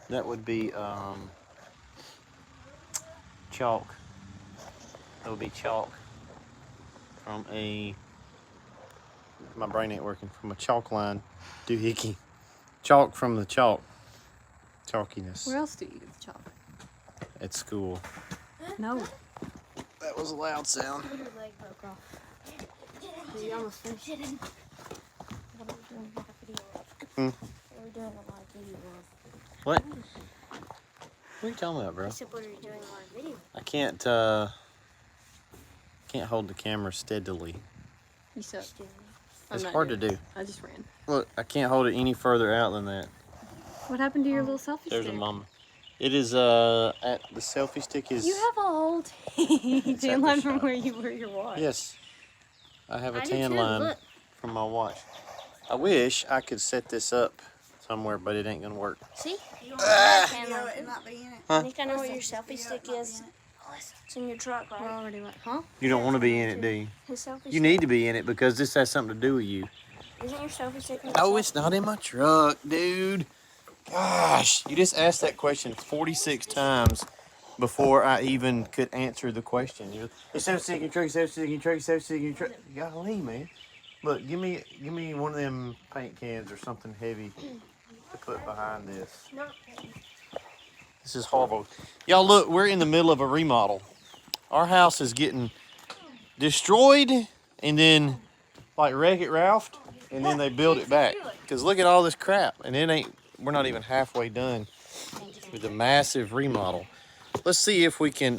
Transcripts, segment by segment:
That would be chalk. That would be chalk from a. My brain ain't working. From a chalk line doohickey. Chalk from the chalk. Chalkiness. Where else do you use chalk? At school. No. That was a loud sound. Your leg broke off. You almost finished it. Hmm. We're doing a live video. What? What are you talking about, bro? I said we're doing a live video. I can't hold the camera steadily. You suck. It's hard to do. I just ran. Look, I can't hold it any further out than that. What happened to your little selfie There's stick? a mama. It is at the selfie stick is. You have a whole tan line from where you wear your watch. Yes, I have a I do tan too, line look. from my watch. I wish I could set this up somewhere, but it ain't gonna work. See? You don't have a Video, tan it might be in it. Huh? You think I know where your selfie stick is? It's in your truck, We're right? already like, huh? You don't want to be in it, do you? His selfie You stick. need to be in it because this has something to do with you. Isn't your selfie stick in the No, truck? it's not in my truck, dude. Gosh, you just asked that question 46 times before I even could answer the question. You're selfie stick in your truck, selfie stick in your truck, selfie stick in your truck. Golly, man. Look, give me one of them paint cans or something heavy to put behind this. No. This is horrible. Y'all look, we're in the middle of a remodel. Our house is getting destroyed and then like Wreck-It Ralph, and then they build it back. Because look at all this crap, and we're not even halfway done with the massive remodel. Let's see if we can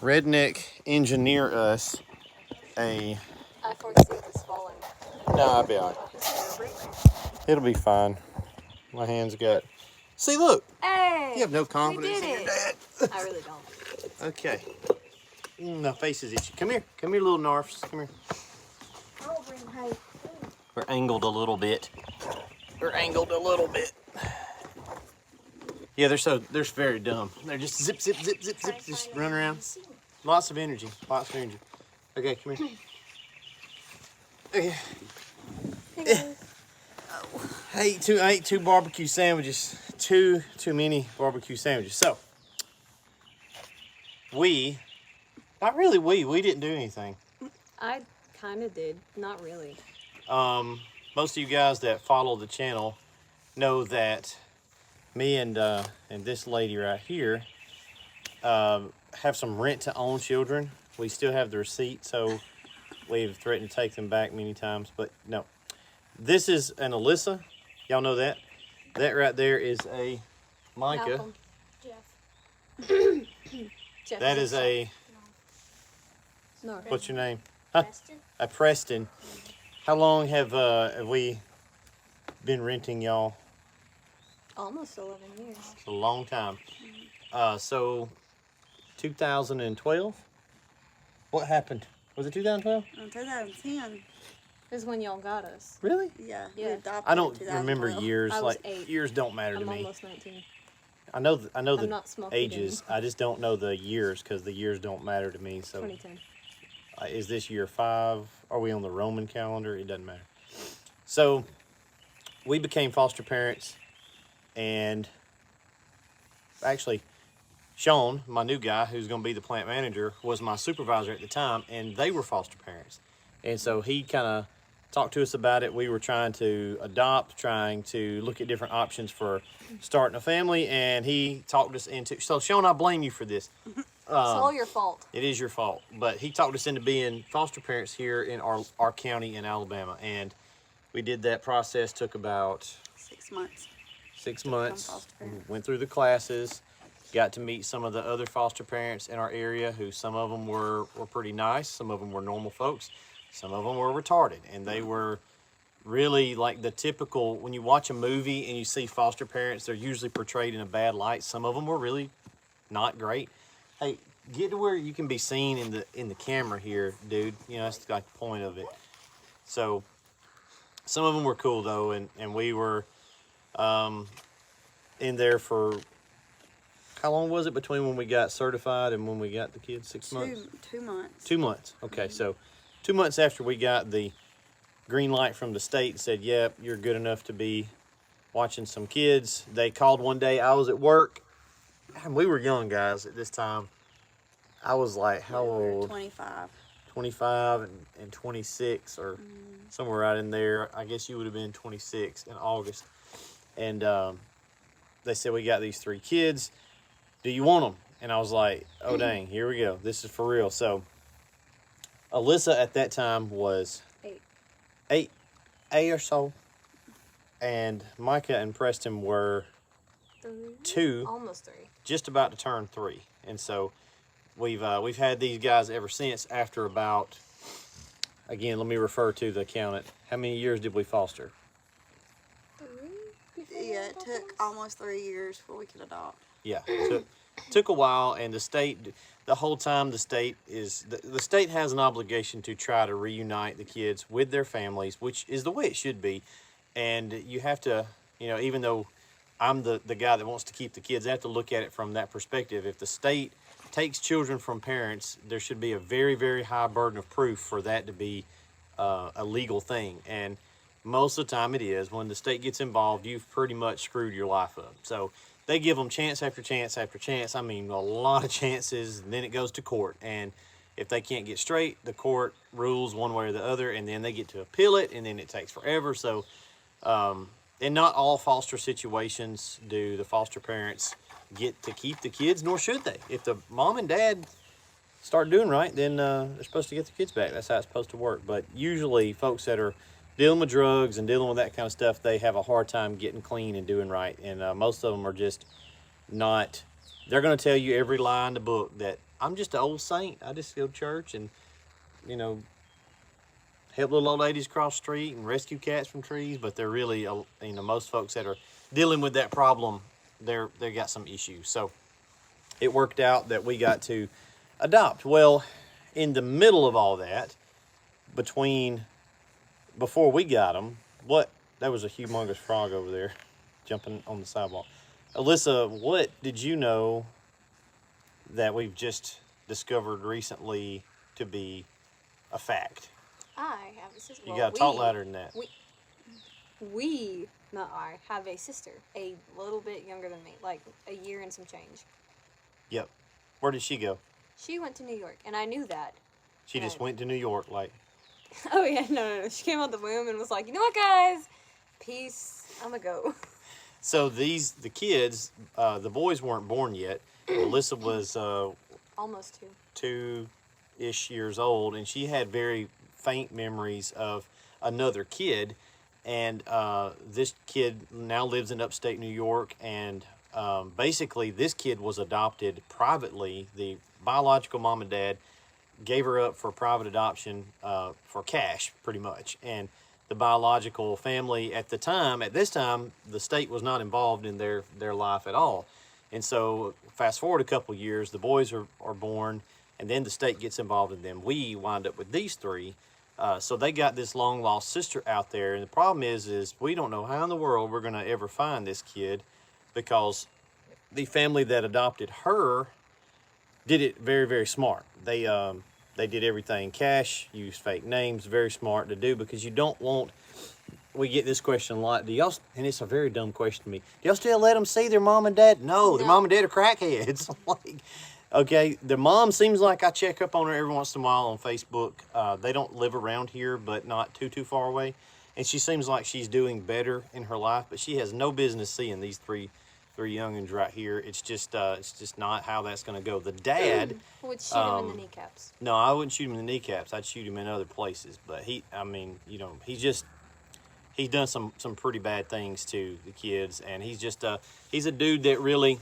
redneck engineer us a. I foresee this falling. No, I'll be all right. It'll be fine. My hands got. See, look. Hey! You have no confidence in your dad. I really don't. Okay. My face is itchy. Come here, little narfs. Come here. I'll bring hay. We're angled a little bit. Yeah, they're very dumb. They're just zip, zip, zip, zip, zip, just run around. Lots of energy. Okay, come here. Okay. I ate two barbecue sandwiches. Too many barbecue sandwiches. So we didn't do anything. I kind of did. Not really. Most of you guys that follow the channel know that me and this lady right here have some rent-to-own children. We still have the receipt, so we've threatened to take them back many times, but no. This is an Alyssa. Y'all know that. That right there is a Micah. Malcolm. Jeff. Jeff That is a, No. what's your name? Huh? Preston. A Preston. How long have we been renting y'all? Almost 11 years. It's a long time. So 2012? What happened? Was it 2012? In 2010. Is when y'all got us. Really? Yeah. Yeah. We adopted I don't in remember 2012. years. I was Like 8. years don't matter to I'm me. almost 19. I know I'm the not smoking ages. I just don't know the years because the years don't matter to me. So 2010. is this year 5? Are we on the Roman calendar? It doesn't matter. So we became foster parents, and actually Sean, my new guy, who's going to be the plant manager, was my supervisor at the time, and they were foster parents. And so he kind of talked to us about it. We were trying to adopt, trying to look at different options for starting a family, and he talked us into. So Sean, I blame you for this. It's all your fault. It is your fault, but he talked us into being foster parents here in our county in Alabama, and we did that process. Took about 6 months. 6 months. foster parent. Went through the classes, got to meet some of the other foster parents in our area, who some of them were pretty nice, some of them were normal folks, some of them were retarded, and they were really like the typical. When you watch a movie and you see foster parents, they're usually portrayed in a bad light. Some of them were really not great. Hey, get to where you can be seen in the camera here, dude. You know, that's like the point of it. So some of them were cool though, and we were in there for, how long was it between when we got certified and when we got the kids? 6 months? 2 months. 2 months. Okay, so 2 months after we got the green light from the state and said, yep, you're good enough to be watching some kids. They called one day. I was at work. And we were young guys at this time. I was like, how old? 25. 25 and 26 or somewhere right in there. I guess you would have been 26 in August. And they said, we got these 3 kids. Do you want them? And I was like, oh, dang, here we go. This is for real. So Alyssa at that time was 8 or so. And Micah and Preston were 2, Almost 3. just about to turn 3. And so we've had these guys ever since. After about, again, let me refer to the accountant. How many years did we foster? 3? Yeah, it took almost 3 years before we could adopt. Yeah, took a while, and the state, the whole time the state has an obligation to try to reunite the kids with their families, which is the way it should be. And you have to, even though I'm the guy that wants to keep the kids, I have to look at it from that perspective. If the state takes children from parents, there should be a very, very high burden of proof for that to be a legal thing. And most of the time it is. When the state gets involved, you've pretty much screwed your life up. So they give them chance after chance after chance. I mean, a lot of chances, and then it goes to court. And if they can't get straight, the court rules one way or the other, and then they get to appeal it, and then it takes forever. So, and not all foster situations do the foster parents get to keep the kids, nor should they. If the mom and dad start doing right, then they're supposed to get the kids back. That's how it's supposed to work. But usually folks that are dealing with drugs and dealing with that kind of stuff, they have a hard time getting clean and doing right. And most of them are just not, they're going to tell you every lie in the book that I'm just an old saint. I just go to church and, help little old ladies cross the street and rescue cats from trees. But they're really, most folks that are dealing with that problem, they got some issues. So it worked out that we got to adopt. Well, in the middle of all that, before we got them, that was a humongous frog over there jumping on the sidewalk. Alyssa, what did you know that we've just discovered recently to be a fact? I have a sister. You got to talk louder than that. We, not I, have a sister, a little bit younger than me, like a year and some change. Yep. Where did she go? She went to New York, and I knew that. She just went to New York, like. Oh, yeah, no. She came out the womb and was like, you know what, guys? Peace. I'm going to go. So the kids, the boys weren't born yet. Alyssa was Almost 2 2-ish years old, and she had very faint memories of another kid. And this kid now lives in upstate New York, and basically this kid was adopted privately. The biological mom and dad gave her up for private adoption for cash, pretty much. And the biological family at this time, the state was not involved in their life at all. And so fast forward a couple years, the boys are born, and then the state gets involved in them. We wind up with these 3. So they got this long lost sister out there. And the problem is we don't know how in the world we're going to ever find this kid, because the family that adopted her did it very, very smart. They did everything cash, used fake names, very smart to do, because you don't want, we get this question a lot, and it's a very dumb question to me, do y'all still let them see their mom and dad? No, their mom and dad are crackheads. Like, okay, the mom seems like I check up on her every once in a while on Facebook. They don't live around here, but not too far away. And she seems like she's doing better in her life, but she has no business seeing these three youngins right here. It's just not how that's going to go. The dad would shoot him in the kneecaps. No, I wouldn't shoot him in the kneecaps. I'd shoot him in other places. But he's done some pretty bad things to the kids, and he's a dude that really,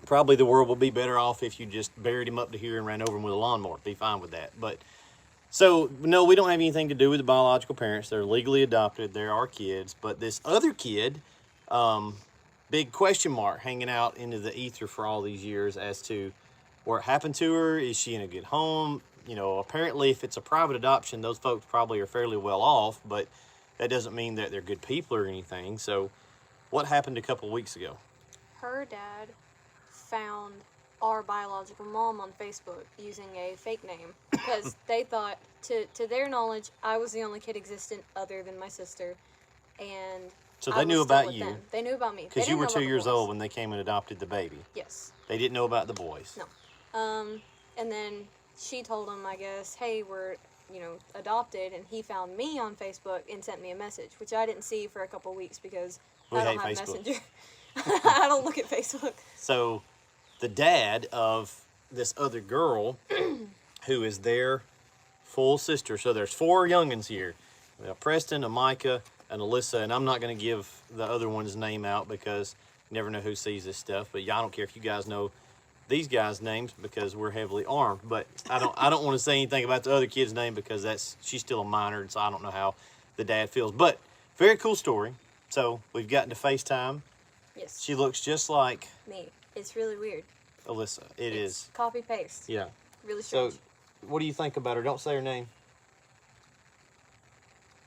probably the world would be better off if you just buried him up to here and ran over him with a lawnmower. Be fine with that. But so no, we don't have anything to do with the biological parents. They're legally adopted. They're our kids. But this other kid, big question mark hanging out into the ether for all these years as to what happened to her. Is she in a good home? Apparently if it's a private adoption, those folks probably are fairly well off, but that doesn't mean that they're good people or anything. So what happened a couple weeks ago? Her dad found our biological mom on Facebook using a fake name, because they thought, to their knowledge, I was the only kid existent other than my sister. And So I they was knew still about with you them. They knew about me. They because you didn't were know 2 about the years boys. old when they came and adopted the baby. Yes. They didn't know about the boys. No. And then she told him, I guess, hey, we're, adopted, and he found me on Facebook and sent me a message, which I didn't see for a couple weeks because We I don't hate have Facebook. Messenger. I don't look at Facebook. So the dad of this other girl, who is their full sister. So there's 4 youngins here. We have Preston, a Micah, and Alyssa, and I'm not going to give the other one's name out because you never know who sees this stuff. But yeah, I don't care if you guys know these guys' names because we're heavily armed. But I don't want to say anything about the other kid's name because she's still a minor, and so I don't know how the dad feels. But very cool story. So we've gotten to FaceTime. Yes. She looks just like Me. It's really weird. Alyssa. It's Copy paste. Yeah. Really So, strange. what do you think about her? Don't say her name.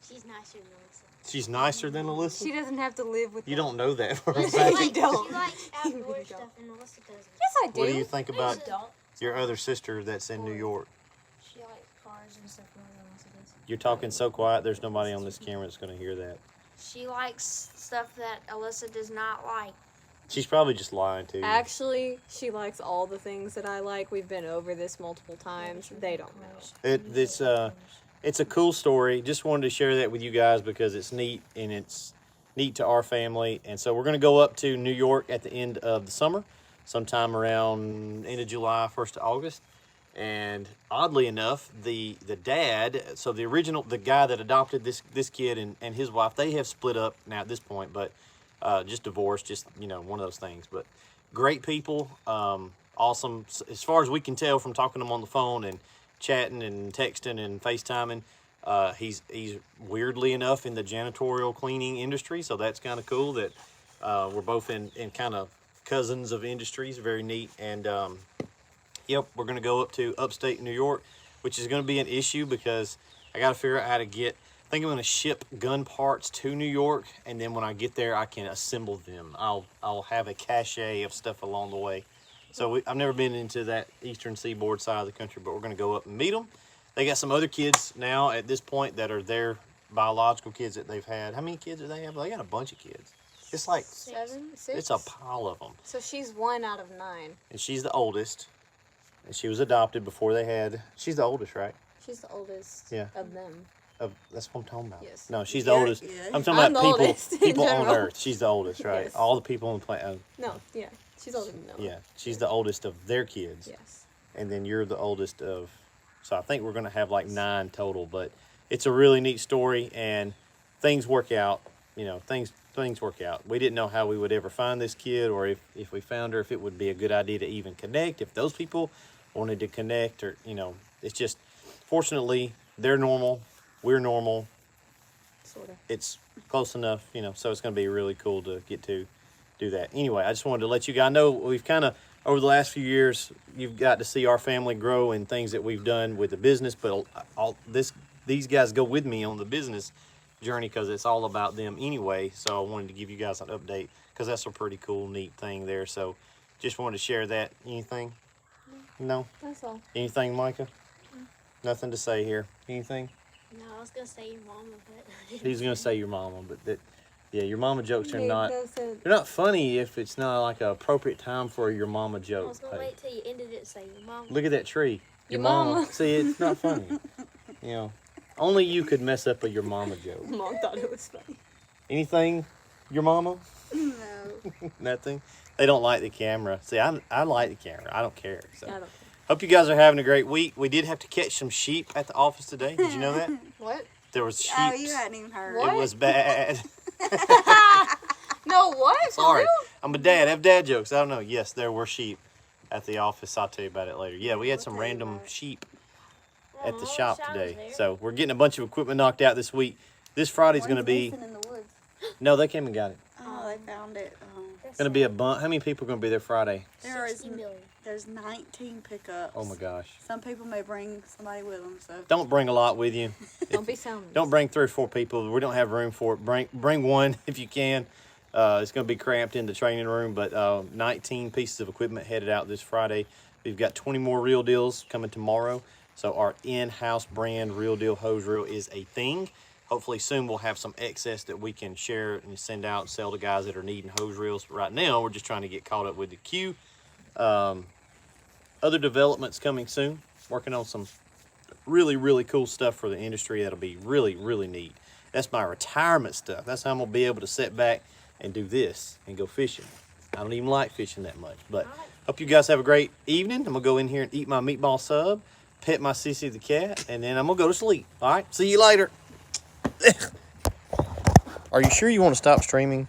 She's nicer than Alyssa. She's nicer than Alyssa? She doesn't have to live with You them. don't know that for a You fact. don't. She likes You outdoor really stuff, don't. and Alyssa doesn't. Yes, I do. What do you think about Alyssa don't. your other sister that's in New York? She likes cars and stuff more than Alyssa does. You're talking so quiet, there's nobody on this camera that's going to hear that. She likes stuff that Alyssa does not like. She's probably just lying to you. Actually, she likes all the things that I like. We've been over this multiple times. They don't know. It's a cool story. Just wanted to share that with you guys because it's neat and it's neat to our family. And so we're going to go up to New York at the end of the summer, sometime around end of July, 1st of August. And oddly enough, the dad, so the guy that adopted this kid and his wife, they have split up now at this point, but just divorced, just, one of those things. But great people, awesome. As far as we can tell from talking to them on the phone and chatting and texting and FaceTiming, he's weirdly enough in the janitorial cleaning industry, so that's kind of cool that we're both in kind of cousins of industries. Very neat. And yep, we're going to go up to upstate New York, which is going to be an issue because I got to figure out how to I think I'm going to ship gun parts to New York, and then when I get there, I can assemble them. I'll have a cache of stuff along the way. So I've never been into that eastern seaboard side of the country, but we're going to go up and meet them. They got some other kids now at this point that are their biological kids that they've had. How many kids do they have? They got a bunch of kids. It's like 7, 6. it's a pile of them. So she's 1 out of 9. And she's the oldest. And she was adopted before they had. She's the oldest, right? She's the oldest Yeah. of them. That's what I'm talking about. Yes. No, she's the Yeah, oldest. yeah. I'm talking I'm about the people, oldest in people on general. Earth. She's the oldest, right? Yes. All the people on the planet. No, yeah. She's older than Noah. Yeah, she's the oldest of their kids. Yes. And then you're the oldest of. So I think we're going to have like 9 total, but it's a really neat story and things work out. Things work out. We didn't know how we would ever find this kid, or if we found her, if it would be a good idea to even connect. If those people wanted to connect, or it's just, fortunately, they're normal, we're normal. Sort of. It's close enough, so it's going to be really cool to get to do that. Anyway, I just wanted to let you guys know we've kind of, over the last few years, you've got to see our family grow and things that we've done with the business, but these guys go with me on the business journey because it's all about them anyway. So I wanted to give you guys an update because that's a pretty cool, neat thing there. So just wanted to share that. Anything? No? That's all. Anything, Micah? Nothing to say here. Anything? No, I was gonna say your mama, but He's gonna say your mama, but your mama jokes are Made not. no sense. They're not funny if it's not like an appropriate time for your mama I joke. was gonna Hey, wait till you ended it. Say your mama. look at that tree. Your mama. See, it's not funny. Only you could mess up a your mama joke. Mom thought it was funny. Anything, your mama? No. Nothing. They don't like the camera. See, I like the camera. I don't care. So. I don't. Hope you guys are having a great week. We did have to catch some sheep at the office today. Did you know that? What? There was sheep. Oh, you hadn't even heard. What? It was bad. No, what? For Sorry. real? I'm a dad. I have dad jokes. I don't know. Yes, there were sheep at the office. I'll tell you about it later. Yeah, we had some tell you random about it. sheep Well, at the Mama shop Shine was today. there. So we're getting a bunch of equipment knocked out this week. This Friday's going to One's be. missing in the woods. No, they came and got it. Oh, they found it. That's Going to be a sad. bunch. How many people are going to be there Friday? There's 19 pickups. Oh my gosh. Some people may bring somebody with them, so. Don't bring a lot with you. Don't be sounding. Don't bring 3 or 4 people. We don't have room for it. Bring one if you can. It's going to be cramped in the training room, but 19 pieces of equipment headed out this Friday. We've got 20 more Real Deals coming tomorrow. So our in-house brand Real Deal hose reel is a thing. hopefully soon we'll have some excess that we can share and send out and sell to guys that are needing hose reels. But right now, we're just trying to get caught up with the queue. Other developments coming soon. Working on some really, really cool stuff for the industry that'll be really, really neat. That's my retirement stuff. That's how I'm gonna be able to sit back and do this and go fishing. I don't even like fishing that much, but hope you guys have a great evening. I'm gonna go in here and eat my meatball sub, pet my Sissy the cat, and then I'm gonna go to sleep. All right, see you later. Are you sure you want to stop streaming?